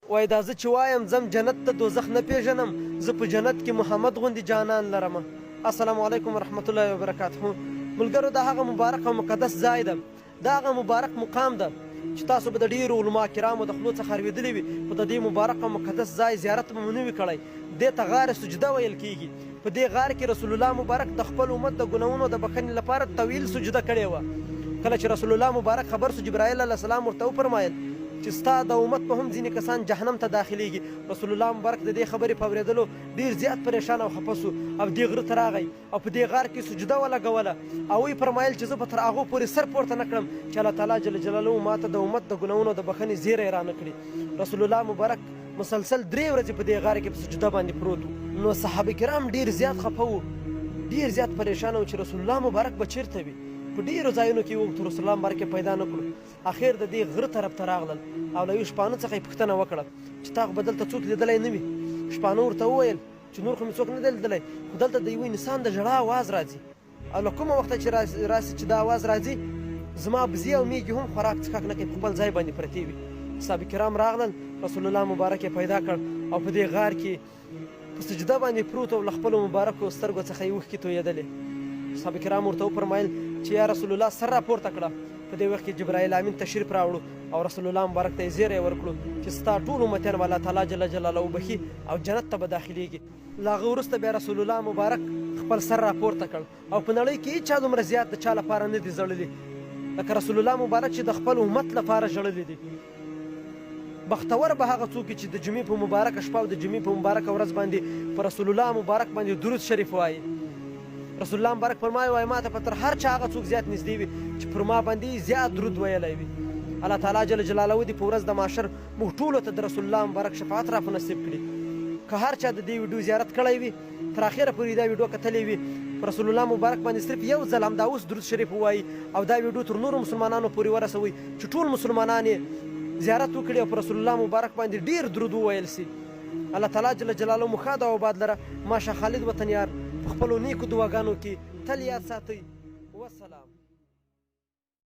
وای دا زه چې وایم ځم جنت ته دوزخ نه پېژنم زه په جنت کې محمد غوندې جانان لرم. السلام علیکم ورحمت الله وبرکاته. ملګرو دا هغه مبارک او مقدس ځای ده، دا هغه مبارک مقام ده چې تاسو به د ډېرو علما کرامو د خولو څخه اورېدلي وي، خو د دې مبارک او مقدس ځای زیارت به مو نه وي کړی. دې ته غار سجده ویل کېږي. په دې غار کې رسول الله مبارک د خپل امت د ګناهونو د بخښنې لپاره طویل سجده کړې وه. کله چې رسول الله مبارک خبر سو جبرائیل علیه السلام ورته وفرمایل چې ستا د امت په هم ځینې کسان جهنم ته داخلیږي. رسول الله مبارک د دې خبرې په اورېدلو ډېر زیات پریشان او خفه سو او دې غره ته راغی او په دې غار کې سجده ولګوله او ویې فرمایل چې زه به تر هغو پورې سر پورته نه کړم چې الله تعالی جل جلاله ما ته د امت د ګناهونو د بخښنې زیری رانه کړي. رسول الله مبارک مسلسل 3 ورځې په دې غار کې په سجده باندې پروت و. نو صحابه کرام ډېر زیات خفه وو، ډېر زیات پریشان وو چې رسول الله مبارک به چېرته وي. په ډېرو ځایونو کې وو رسول الله مبارک پیدا نه کړو. اخر د دې غره طرف ته راغلل او له یو شپانه څخه یې پوښتنه وکړه چې تا خو به دلته څوک لیدلی نه وي. شپانه ورته وویل چې نور خو مې څوک نه دی لیدلی، خو دلته د یوه انسان د ژړا اواز راځي او له کومه وخته چې راسي چې دا اواز راځي زما بزې او میږې هم خوراک څښاک نه کوي، په خپل ځای باندې پرتې وي. صحابه کرام راغلل، رسول الله مبارک یې پیدا کړ او په دې غار کې په سجده باندې پروت او له خپلو مبارکو سترګو څخه یې اوښکې تویېدلې. صحابه کرام ورته وفرمایل چې یا رسول الله سر راپورته کړه. په دې وخت کې جبرائیل امین تشریف راوړو او رسول الله مبارک ته یې زیری ورکړو چې ستا ټول امتیان به الله تعالی جل جلاله وبخي او جنت ته به داخلیږي. له هغه وروسته بیا رسول الله مبارک خپل سر راپورته کړ او په نړۍ کې هېچا دومره زیات د چا لپاره نه دي ژړلي لکه رسول الله مبارک چې د خپل امت لپاره ژړلي دي. بختور به هغه څوک چې د جمعې په مبارکه شپه او د جمعې په مبارکه ورځ باندې په رسول الله مبارک باندې درود شریف وایي. رسول الله مبارک فرمایي وایي ما ته به تر هر چا هغه څوک زیات نږدې وي چې پر ما باندې زیات درود ویلی وي. الله تعالی جل جلاله دې په ورځ د محشر موږ ټولو ته د رسول الله مبارک شفاعت را په نصیب کړي. که هر چا د دې ویډیو زیارت کړی وي تر اخره پورې دا ویډیو کتلی وي په رسول الله مبارک باندې صرف یو ځل همدا اوس درود شریف ووایي او دا ویډیو تر نورو مسلمانانو پورې ورسوئ چې ټول مسلمانان یې زیارت وکړي او په رسول الله مبارک باندې ډېر درود وویل سي. الله تعالی جل جلاله مو ښاد او آباد لره. ماشه خالد وطن یار په خپلو نیکو دعاګانو کې تل یاد ساتئ. والسلام.